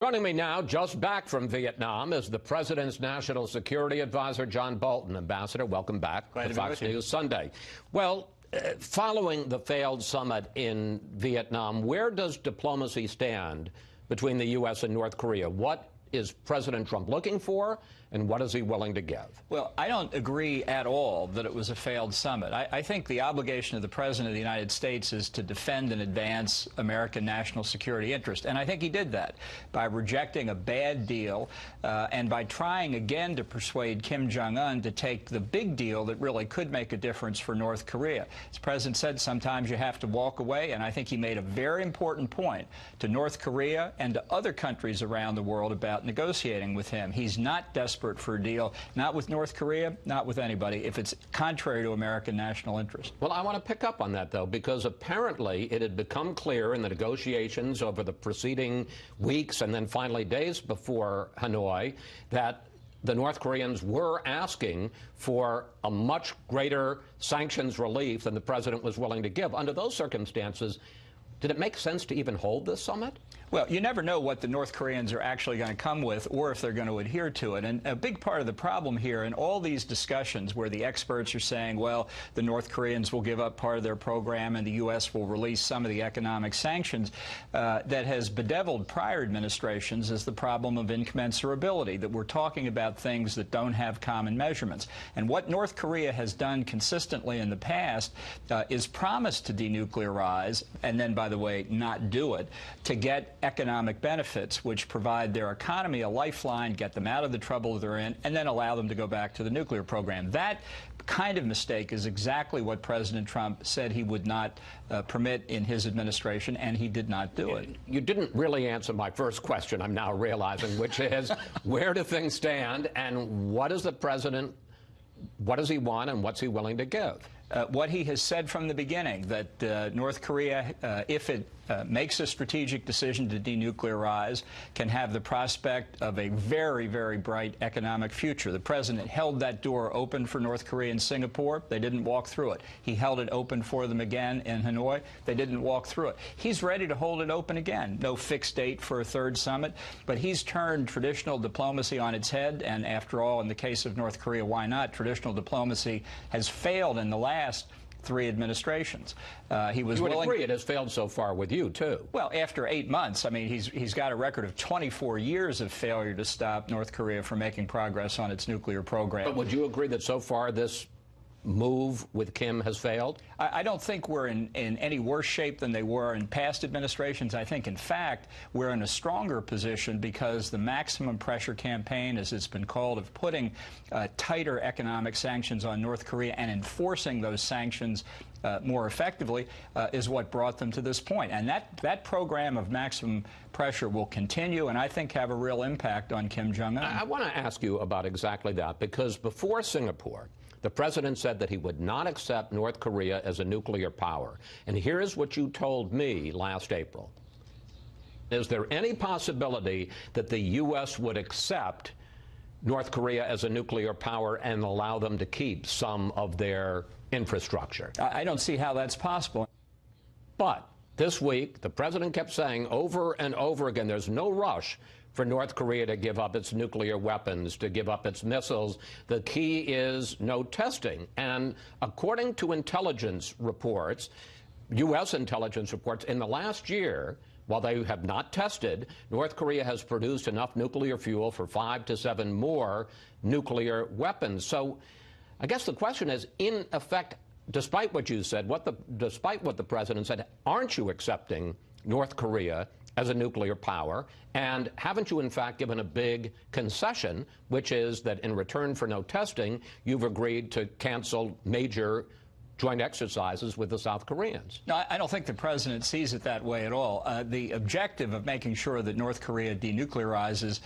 Joining me now, just back from Vietnam, is the President's National Security Advisor, John Bolton. Ambassador, welcome back to Fox News Sunday. Well, following the failed summit in Vietnam, where does diplomacy stand between the U.S. and North Korea? What is President Trump looking for, and what is he willing to give? Well, I don't agree at all that it was a failed summit. I think the obligation of the President of the United States is to defend and advance American national security interest, and I think he did that by rejecting a bad deal and by trying again to persuade Kim Jong-un to take the big deal that really could make a difference for North Korea. As the President said, sometimes you have to walk away, and I think he made a very important point to North Korea and to other countries around the world about negotiating with him. He's not desperate for a deal, not with North Korea, not with anybody, if it's contrary to American national interest. Well, I want to pick up on that, though, because apparently it had become clear in the negotiations over the preceding weeks and then finally days before Hanoi that the North Koreans were asking for a much greater sanctions relief than the President was willing to give. Under those circumstances, did it make sense to even hold this summit? Well, you never know what the North Koreans are actually going to come with or if they're going to adhere to it. And a big part of the problem here in all these discussions where the experts are saying, well, the North Koreans will give up part of their program and the U.S. will release some of the economic sanctions, that has bedeviled prior administrations is the problem of incommensurability, that we're talking about things that don't have common measurements. And what North Korea has done consistently in the past is promise to denuclearize and then, by the way, not do it, to get economic benefits which provide their economy a lifeline, get them out of the trouble they're in, and then allow them to go back to the nuclear program. That kind of mistake is exactly what President Trump said he would not permit in his administration, and he did not do it. You didn't really answer my first question, I'm now realizing, which is where do things stand and what is the President, what does he want and what's he willing to give? What he has said from the beginning, that North Korea, if it makes a strategic decision to denuclearize, can have the prospect of a very, very bright economic future. The President held that door open for North Korea and Singapore. They didn't walk through it. He held it open for them again in Hanoi. They didn't walk through it. He's ready to hold it open again. No fixed date for a third summit, but he's turned traditional diplomacy on its head, and after all, in the case of North Korea, why not? Traditional diplomacy has failed in the last 3 administrations. He was willing. You would agree it has failed so far with you, too. Well, after 8 months, I mean, he's got a record of 24 years of failure to stop North Korea from making progress on its nuclear program. But would you agree that so far this move with Kim has failed? I don't think we're in any worse shape than they were in past administrations. I think, in fact, we're in a stronger position because the maximum pressure campaign, as it's been called, of putting tighter economic sanctions on North Korea and enforcing those sanctions more effectively is what brought them to this point. And that program of maximum pressure will continue and I think have a real impact on Kim Jong-un. I want to ask you about exactly that, because before Singapore, the President said that he would not accept North Korea as a nuclear power. And here's what you told me last April. Is there any possibility that the U.S. would accept North Korea as a nuclear power and allow them to keep some of their infrastructure? I don't see how that's possible. But this week, the President kept saying over and over again, there's no rush for North Korea to give up its nuclear weapons, to give up its missiles. The key is no testing. And according to intelligence reports, U.S. intelligence reports, in the last year, while they have not tested, North Korea has produced enough nuclear fuel for 5 to 7 more nuclear weapons. So I guess the question is, in effect, despite what you said, despite what the President said, aren't you accepting North Korea as a nuclear power? And haven't you, in fact, given a big concession, which is that in return for no testing, you've agreed to cancel major joint exercises with the South Koreans? No, I don't think the President sees it that way at all. The objective of making sure that North Korea denuclearizes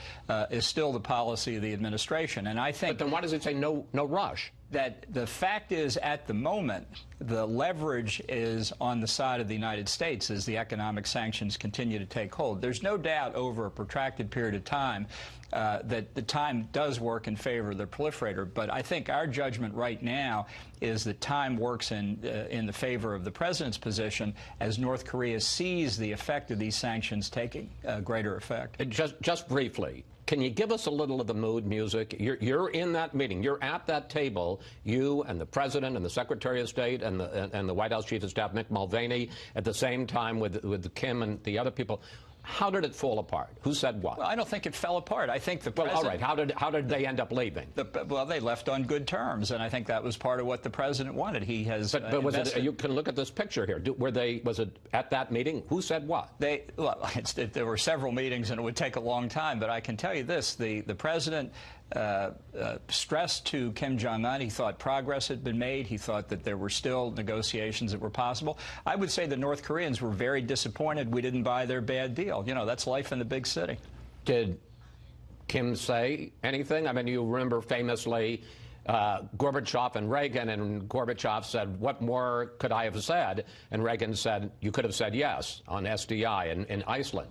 is still the policy of the administration. And I think... But then why does it say no rush? that the fact is, at the moment, the leverage is on the side of the United States as the economic sanctions continue to take hold. There's no doubt over a protracted period of time that the time does work in favor of the proliferator, but I think our judgment right now is that time works in the favor of the president's position as North Korea sees the effect of these sanctions taking greater effect. Just briefly, can you give us a little of the mood music? You're in that meeting. You're at that table, you and the President and the Secretary of State and the White House Chief of Staff, Mick Mulvaney, at the same time with Kim and the other people. How did it fall apart? Who said what? Well, I don't think it fell apart. I think the president... Well, all right. How did they end up leaving? Well, they left on good terms, and I think that was part of what the president wanted. He has But was it, you can look at this picture here. Was it at that meeting? Who said what? Well, there were several meetings, and it would take a long time, but I can tell you this. The president stressed to Kim Jong-un he thought progress had been made. He thought that there were still negotiations that were possible. I would say the North Koreans were very disappointed we didn't buy their bad deal. You know, that's life in the big city. Did Kim say anything? I mean, you remember famously Gorbachev and Reagan, and Gorbachev said, what more could I have said? And Reagan said, you could have said yes on SDI in Iceland.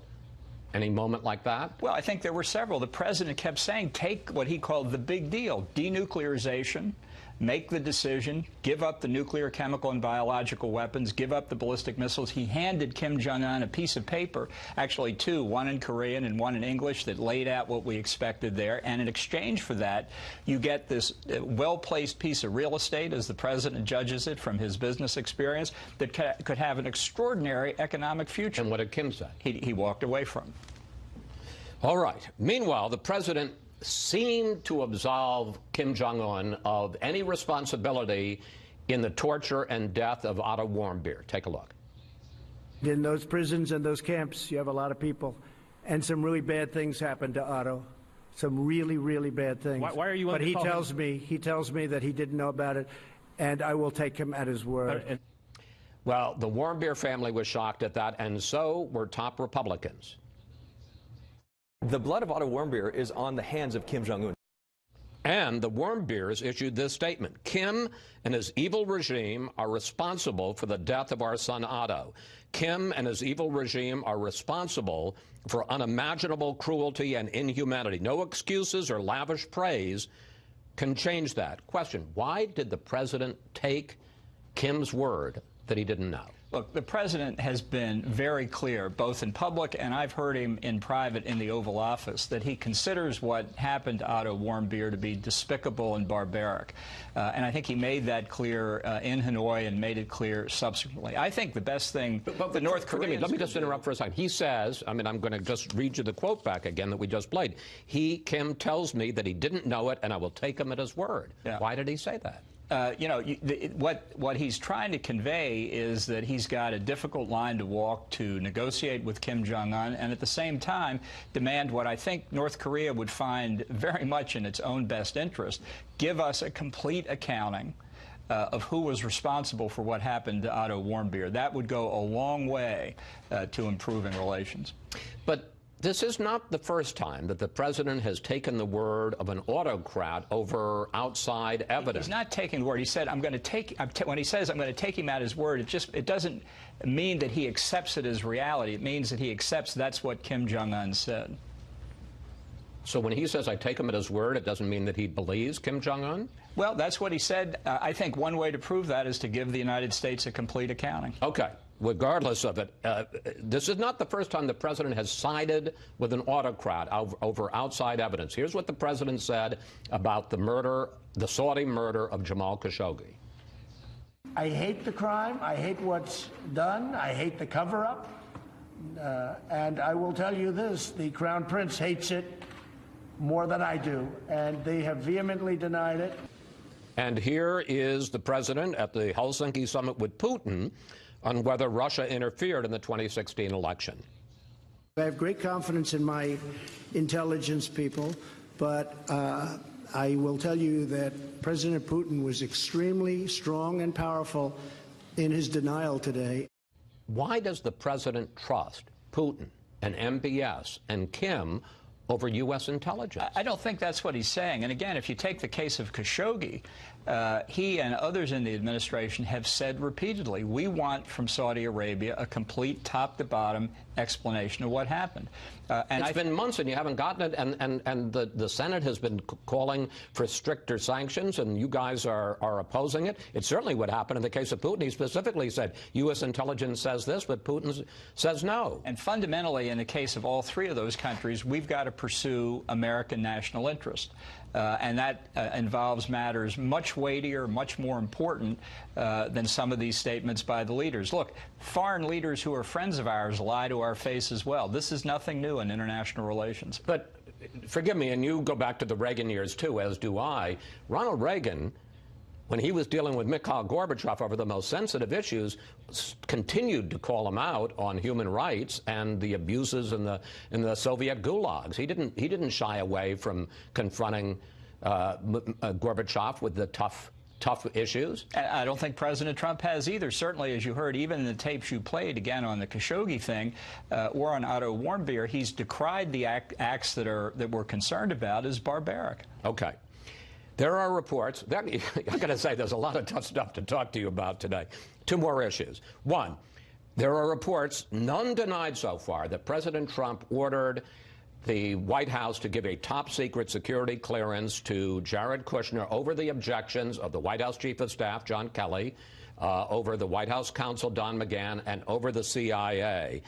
Any moment like that? Well, I think there were several. The president kept saying, take what he called the big deal, denuclearization, make the decision, give up the nuclear, chemical, and biological weapons, give up the ballistic missiles. He handed Kim Jong-un a piece of paper, actually two, one in Korean and one in English, that laid out what we expected there. And in exchange for that, you get this well-placed piece of real estate, as the president judges it from his business experience, that could have an extraordinary economic future. And what did Kim say? He walked away from it. All right. Meanwhile, the president seemed to absolve Kim Jong-un of any responsibility in the torture and death of Otto Warmbier. Take a look. In those prisons and those camps, you have a lot of people, and some really bad things happened to Otto. Some really, really bad things. Why are you? But he tells me that he didn't know about it, and I will take him at his word. Well, the Warmbier family was shocked at that, and so were top Republicans. The blood of Otto Warmbier is on the hands of Kim Jong-un. And the Warmbiers issued this statement. Kim and his evil regime are responsible for the death of our son Otto. Kim and his evil regime are responsible for unimaginable cruelty and inhumanity. No excuses or lavish praise can change that. Question, why did the president take Kim's word that he didn't know? Look, the president has been very clear, both in public and I've heard him in private in the Oval Office, that he considers what happened to Otto Warmbier to be despicable and barbaric. And I think he made that clear in Hanoi and made it clear subsequently. I think the best thing the North Koreans... Let me just interrupt for a second. He says, I mean, I'm going to just read you the quote back again that we just played. Kim tells me that he didn't know it, and I will take him at his word. Yeah. Why did he say that? You know, what he's trying to convey is that he's got a difficult line to walk to negotiate with Kim Jong-un and at the same time demand what I think North Korea would find very much in its own best interest, give us a complete accounting of who was responsible for what happened to Otto Warmbier. That would go a long way to improving relations. But this is not the first time that the president has taken the word of an autocrat over outside evidence. He's not taking the word. He said, "I'm going to take." When he says, "I'm going to take him at his word," it doesn't mean that he accepts it as reality. It means that he accepts that's what Kim Jong-un said. So when he says, "I take him at his word," it doesn't mean that he believes Kim Jong-un? Well, that's what he said. I think one way to prove that is to give the United States a complete accounting. Okay. Regardless of it, this is not the first time the president has sided with an autocrat over outside evidence. Here's what the president said about the Saudi murder of Jamal Khashoggi. I hate the crime. I hate what's done. I hate the cover-up. And I will tell you this, the Crown Prince hates it more than I do, and they have vehemently denied it. And here is the president at the Helsinki summit with Putin on whether Russia interfered in the 2016 election. I have great confidence in my intelligence people, but I will tell you that President Putin was extremely strong and powerful in his denial today. Why does the president trust Putin and MBS and Kim over U.S. intelligence. I don't think that's what he's saying. And again, if you take the case of Khashoggi, he and others in the administration have said repeatedly, we want from Saudi Arabia a complete top-to-bottom explanation of what happened. And it's been months and you haven't gotten it, and the Senate has been calling for stricter sanctions, and you guys are opposing it. It certainly would happen in the case of Putin. He specifically said U.S. intelligence says this, but Putin says no. And fundamentally, in the case of all three of those countries, we've got to pursue American national interest. And that involves matters much weightier, much more important than some of these statements by the leaders. Look, foreign leaders who are friends of ours lie to our face as well. This is nothing new in international relations. But forgive me, and you go back to the Reagan years, too, as do I. Ronald Reagan, when he was dealing with Mikhail Gorbachev over the most sensitive issues, continued to call him out on human rights and the abuses in the Soviet gulags. He didn't shy away from confronting Gorbachev with the tough issues. I don't think President Trump has either. Certainly, as you heard, even in the tapes you played, again, on the Khashoggi thing or on Otto Warmbier, he's decried the acts that we're concerned about as barbaric. Okay. There are reports. I got to say, there's a lot of tough stuff to talk to you about today. Two more issues. One, there are reports, none denied so far, that President Trump ordered the White House to give a top-secret security clearance to Jared Kushner over the objections of the White House Chief of Staff, John Kelly, over the White House counsel, Don McGahn, and over the CIA.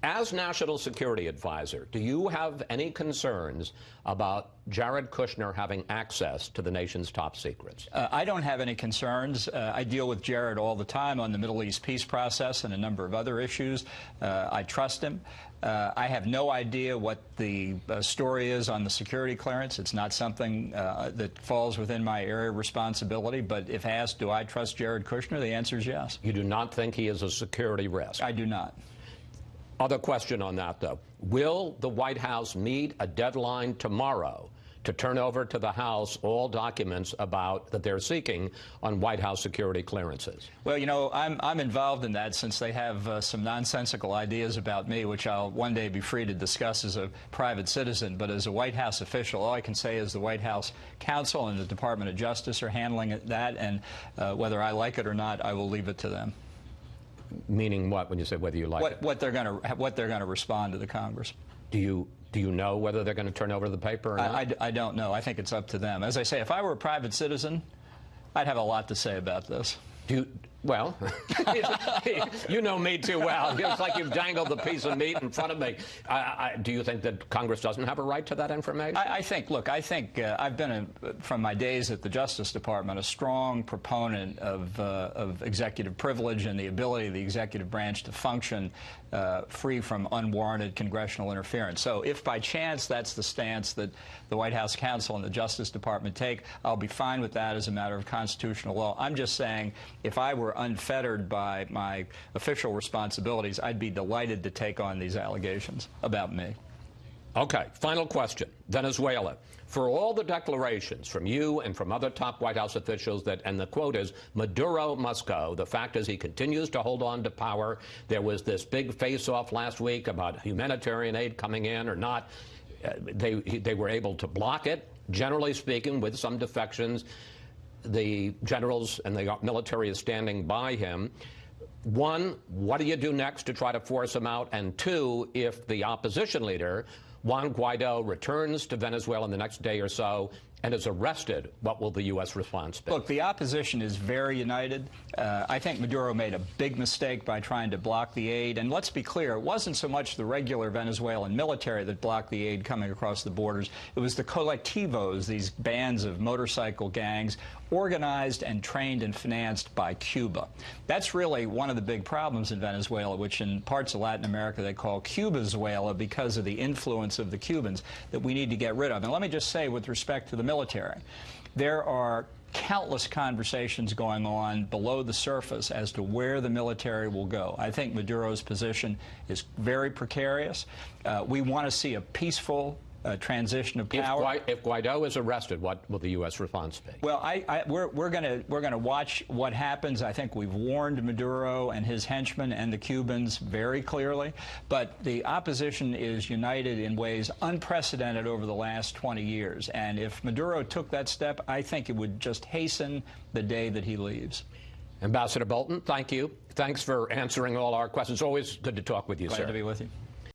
As National Security Advisor, do you have any concerns about Jared Kushner having access to the nation's top secrets? I don't have any concerns. I deal with Jared all the time on the Middle East peace process and a number of other issues. I trust him. I have no idea what the story is on the security clearance. It's not something that falls within my area of responsibility. But if asked, do I trust Jared Kushner, the answer is yes. You do not think he is a security risk? I do not. Other question on that, though. Will the White House meet a deadline tomorrow to turn over to the House all documents that they're seeking on White House security clearances? Well, you know, I'm involved in that since they have some nonsensical ideas about me, which I'll one day be free to discuss as a private citizen. But as a White House official, all I can say is the White House counsel and the Department of Justice are handling that, and whether I like it or not, I will leave it to them. Meaning what, when you say whether you like it? What they're going to respond to the Congress. Do you know whether they're going to turn over the paper or not? I don't know. I think it's up to them. As I say, if I were a private citizen, I'd have a lot to say about this. Well, you know me too well. It's like you've dangled the piece of meat in front of me. Do you think that Congress doesn't have a right to that information? I think I've been, from my days at the Justice Department, a strong proponent of executive privilege and the ability of the executive branch to function free from unwarranted congressional interference. So if by chance that's the stance that the White House counsel and the Justice Department take, I'll be fine with that as a matter of constitutional law. I'm just saying, if I were unfettered by my official responsibilities, I'd be delighted to take on these allegations about me. Okay, final question. Venezuela. For all the declarations from you and from other top White House officials and the quote is, Maduro must go, the fact is he continues to hold on to power. There was this big face-off last week about humanitarian aid coming in or not. They were able to block it, generally speaking, with some defections. The generals and the military is standing by him. One, what do you do next to try to force him out? And two, if the opposition leader, Juan Guaido, returns to Venezuela in the next day or so and is arrested, what will the U.S. response be? Look, the opposition is very united. I think Maduro made a big mistake by trying to block the aid. And let's be clear, it wasn't so much the regular Venezuelan military that blocked the aid coming across the borders. It was the colectivos, these bands of motorcycle gangs, organized and trained and financed by Cuba. That's really one of the big problems in Venezuela, which in parts of Latin America they call Cubazuela because of the influence of the Cubans that we need to get rid of. And let me just say, with respect to the military, there are countless conversations going on below the surface as to where the military will go. I think Maduro's position is very precarious. We want to see a peaceful transition of power. If Guaido is arrested, what will the U.S. response be? Well, we're gonna watch what happens. I think we've warned Maduro and his henchmen and the Cubans very clearly, but the opposition is united in ways unprecedented over the last 20 years. And if Maduro took that step, I think it would just hasten the day that he leaves. Ambassador Bolton, thank you. Thanks for answering all our questions. Always good to talk with you, sir. Glad to be with you.